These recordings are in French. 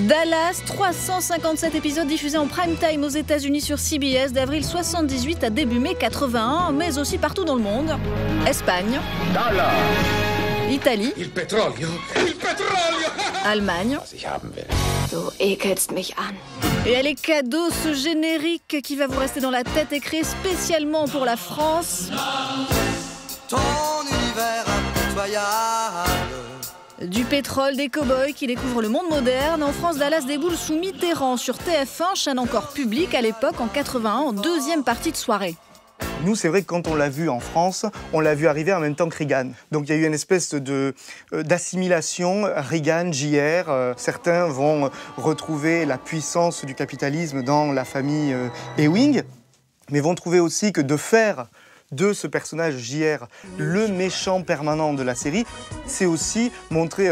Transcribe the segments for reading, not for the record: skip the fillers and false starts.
Dallas, 357 épisodes diffusés en prime time aux États-Unis sur CBS d'avril 78 à début mai 81, mais aussi partout dans le monde. Espagne. Dallas. Italie. Il petrolio. Il petrolio. Allemagne. Was ich haben will. Du ekelst mich an. Et elle est cadeau, ce générique qui va vous rester dans la tête et créé spécialement pour la France. Ton univers impitoyable. Du pétrole, des cow-boys qui découvrent le monde moderne. En France, Dallas déboule sous Mitterrand sur TF1, chaîne encore publique à l'époque, en 81, en deuxième partie de soirée. Nous, c'est vrai que quand on l'a vu en France, on l'a vu arriver en même temps que Reagan. Donc il y a eu une espèce d'assimilation Reagan, JR. Certains vont retrouver la puissance du capitalisme dans la famille Ewing, mais vont trouver aussi que de faire de ce personnage JR le méchant permanent de la série, c'est aussi montrer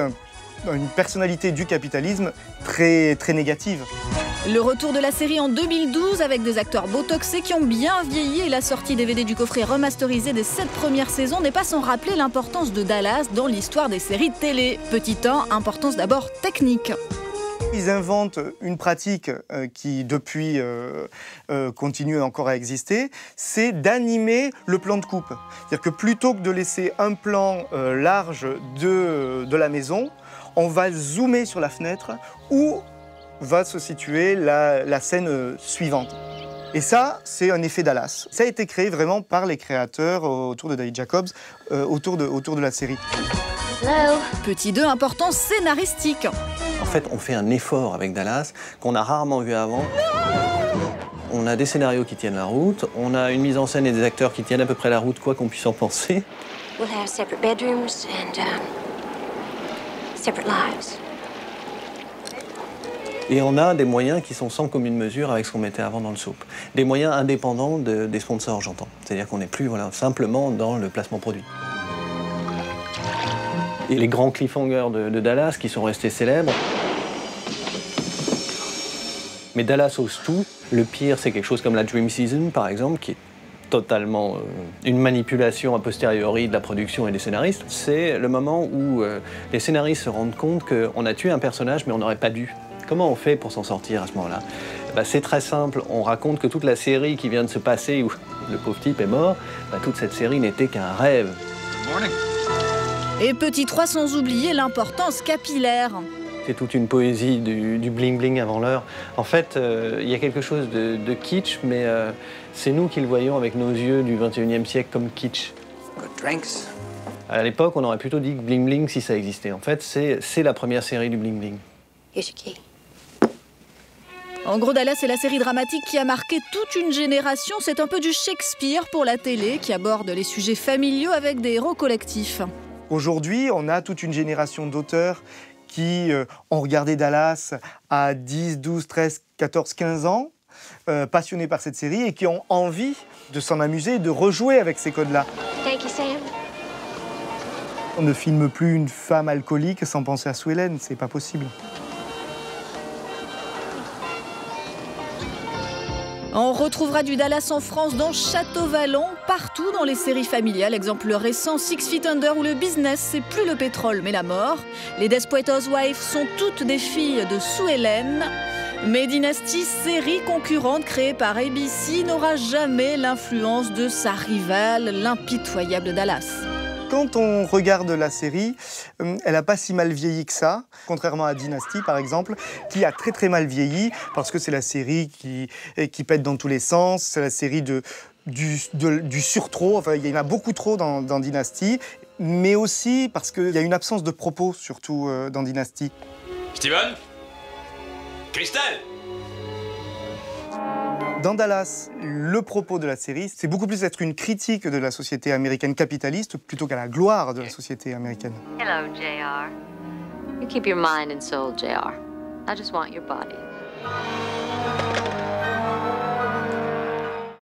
une personnalité du capitalisme très, très négative. Le retour de la série en 2012 avec des acteurs botoxés qui ont bien vieilli et la sortie DVD du coffret remasterisé des 7 premières saisons n'est pas sans rappeler l'importance de Dallas dans l'histoire des séries télé. Petit 1, importance d'abord technique. Ils inventent une pratique qui, depuis, continue encore à exister, c'est d'animer le plan de coupe. C'est-à-dire que plutôt que de laisser un plan large de la maison, on va zoomer sur la fenêtre où va se situer la scène suivante. Et ça, c'est un effet Dallas. Ça a été créé vraiment par les créateurs autour de David Jacobs, autour de la série. Hello. Petit 2, importance scénaristique. En fait, on fait un effort avec Dallas qu'on a rarement vu avant. On a des scénarios qui tiennent la route, on a une mise en scène et des acteurs qui tiennent à peu près la route, quoi qu'on puisse en penser. We'll have separate bedrooms and separate lives. Et on a des moyens qui sont sans commune mesure avec ce qu'on mettait avant dans le soap. Des moyens indépendants des sponsors, j'entends. C'est-à-dire qu'on n'est plus simplement dans le placement produit. Et les grands cliffhangers de Dallas qui sont restés célèbres. Mais Dallas ose tout. Le pire, c'est quelque chose comme la Dream Season, par exemple, qui est totalement une manipulation a posteriori de la production et des scénaristes. C'est le moment où les scénaristes se rendent compte qu'on a tué un personnage, mais on n'aurait pas dû. Comment on fait pour s'en sortir à ce moment-là? C'est très simple. On raconte que toute la série qui vient de se passer, où le pauvre type est mort, toute cette série n'était qu'un rêve. Good morning. Et petit 3, sans oublier l'importance capillaire. C'est toute une poésie du bling-bling avant l'heure. En fait, il y a quelque chose de kitsch, mais c'est nous qui le voyons avec nos yeux du 21e siècle comme kitsch. Good drinks. À l'époque, on aurait plutôt dit que bling-bling si ça existait. En fait, c'est la première série du bling-bling. Here's your key. En gros, Dallas est la série dramatique qui a marqué toute une génération. C'est un peu du Shakespeare pour la télé, qui aborde les sujets familiaux avec des héros collectifs. Aujourd'hui, on a toute une génération d'auteurs qui ont regardé Dallas à 10, 12, 13, 14, 15 ans, passionnés par cette série et qui ont envie de s'en amuser, de rejouer avec ces codes-là. Thank you, Sam. On ne filme plus une femme alcoolique sans penser à Sue Ellen, c'est pas possible. On retrouvera du Dallas en France dans Château-Vallon, partout dans les séries familiales. Exemple récent, Six Feet Under ou Le Business, c'est plus le pétrole mais la mort. Les Desperate Housewives sont toutes des filles de Sue Ellen. Mais Dynasty, série concurrente créée par ABC, n'aura jamais l'influence de sa rivale, l'impitoyable Dallas. Quand on regarde la série, elle n'a pas si mal vieilli que ça, contrairement à Dynasty par exemple, qui a très très mal vieilli parce que c'est la série qui pète dans tous les sens, c'est la série du surtro, enfin il y en a beaucoup trop dans Dynasty, mais aussi parce qu'il y a une absence de propos surtout dans Dynasty. Steven? Christelle? Dans Dallas, le propos de la série, c'est beaucoup plus d'être une critique de la société américaine capitaliste plutôt qu'à la gloire de la société américaine. Hello, JR. You keep your mind and soul, JR. I just want your body.